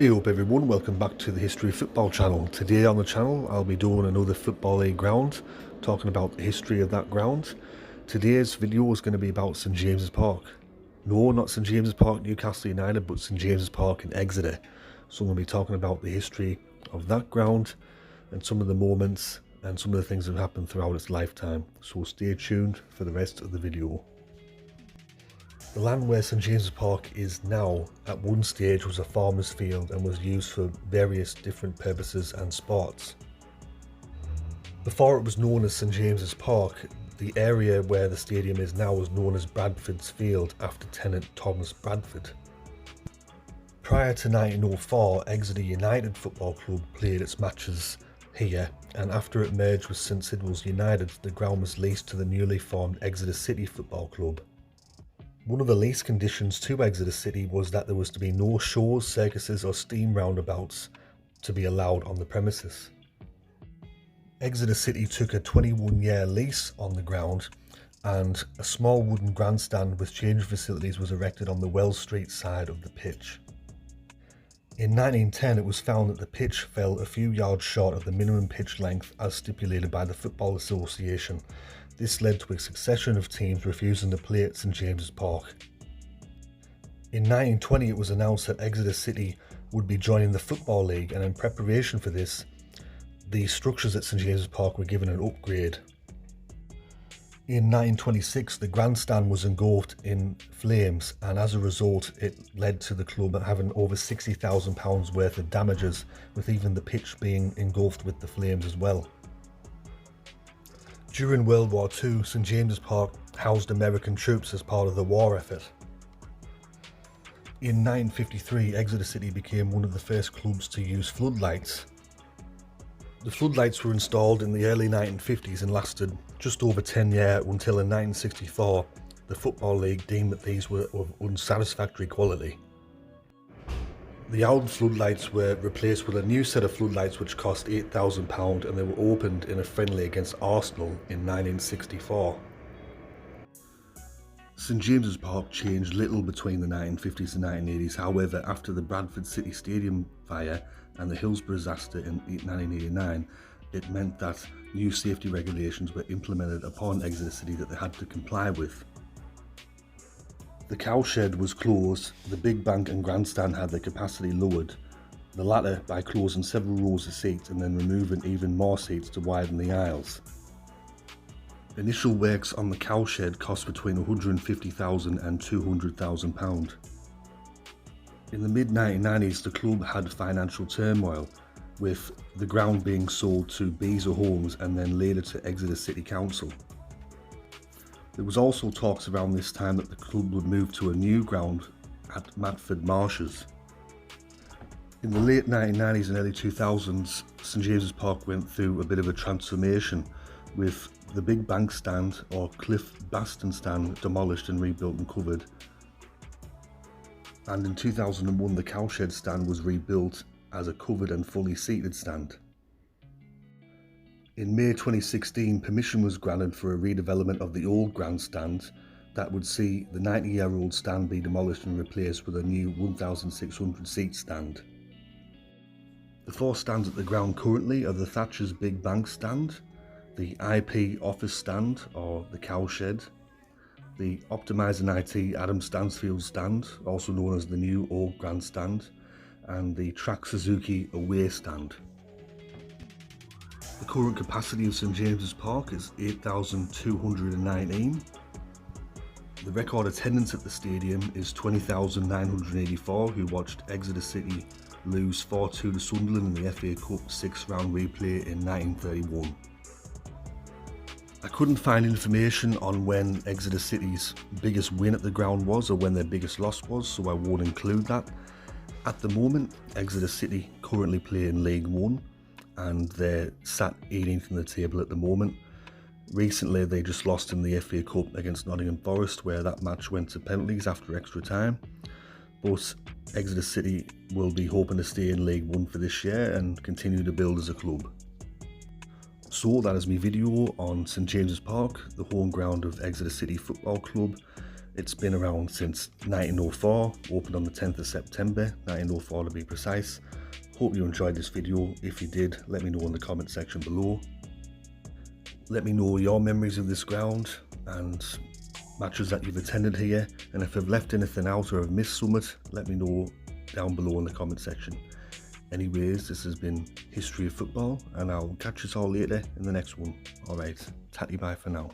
Hey up everyone, welcome back to the History of Football channel. Today on the channel I'll be doing another Football League ground, talking about the history of that ground. Today's video is going to be about St James's Park. No, not St James's Park, Newcastle United, but St James's Park in Exeter. So I'm going to be talking about the history of that ground and some of the moments and some of the things that have happened throughout its lifetime. So stay tuned for the rest of the video. The land where St James's Park is now at one stage was a farmer's field and was used for various different purposes and sports. Before it was known as St James's Park, the area where the stadium is now was known as Bradford's Field after tenant Thomas Bradford. Prior to 1904, Exeter United Football Club played its matches here, and after it merged with St Sidwell's United, the ground was leased to the newly formed Exeter City Football Club. One of the lease conditions to Exeter City was that there was to be no shows, circuses or steam roundabouts to be allowed on the premises. Exeter City took a 21-year lease on the ground, and a small wooden grandstand with changing facilities was erected on the Wells Street side of the pitch. In 1910 it was found that the pitch fell a few yards short of the minimum pitch length as stipulated by the Football Association. This led to a succession of teams refusing to play at St James's Park. In 1920 it was announced that Exeter City would be joining the Football League, and in preparation for this, the structures at St James's Park were given an upgrade. In 1926 the grandstand was engulfed in flames, and as a result it led to the club having over £60,000 worth of damages, with even the pitch being engulfed with the flames as well. During World War II, St James's Park housed American troops as part of the war effort. In 1953, Exeter City became one of the first clubs to use floodlights. The floodlights were installed in the early 1950s and lasted just over 10 years until in 1964 the Football League deemed that these were of unsatisfactory quality. The old floodlights were replaced with a new set of floodlights which cost £8,000, and they were opened in a friendly against Arsenal in 1964. St James's Park changed little between the 1950s and 1980s, however after the Bradford City Stadium fire and the Hillsborough disaster in 1989, it meant that new safety regulations were implemented upon Exeter City that they had to comply with. The cowshed was closed, the big bank and grandstand had their capacity lowered, the latter by closing several rows of seats and then removing even more seats to widen the aisles. Initial works on the cowshed cost between £150,000 and £200,000. In the mid-1990s the club had financial turmoil, with the ground being sold to Beazer Homes and then later to Exeter City Council. There was also talks around this time that the club would move to a new ground at Matford Marshes. In the late 1990s and early 2000s, St James's Park went through a bit of a transformation, with the big bank stand or Cliff Baston stand demolished and rebuilt and covered. And in 2001 the cowshed stand was rebuilt as a covered and fully seated stand. In May 2016, permission was granted for a redevelopment of the old grandstand that would see the 90-year-old stand be demolished and replaced with a new 1,600 seat stand. The four stands at the ground currently are the Thatcher's Big Bank stand, the IP office stand or the cowshed, the Optimising IT Adam Stansfield stand, also known as the new old grandstand, and the Track Suzuki away stand. The current capacity of St James's Park is 8,219. The record attendance at the stadium is 20,984 who watched Exeter City lose 4-2 to Sunderland in the FA Cup 6th round replay in 1931. I couldn't find information on when Exeter City's biggest win at the ground was or when their biggest loss was, so I won't include that. At the moment, Exeter City currently play in League One, and they're sat 18th in the table at the moment. Recently they just lost in the FA Cup against Nottingham Forest, where that match went to penalties after extra time. But Exeter City will be hoping to stay in League One for this year and continue to build as a club. So that is my video on St James's Park, the home ground of Exeter City Football Club. It's been around since 1904, opened on the 10th of September 1904 to be precise. Hope you enjoyed this video. If you did, let me know in the comment section below. Let me know your memories of this ground and matches that you've attended here, and if I've left anything out or I've missed something, let me know down below in the comment section. Anyways, this has been History of Football, and I'll catch us all later in the next one. Alright, tatty bye for now.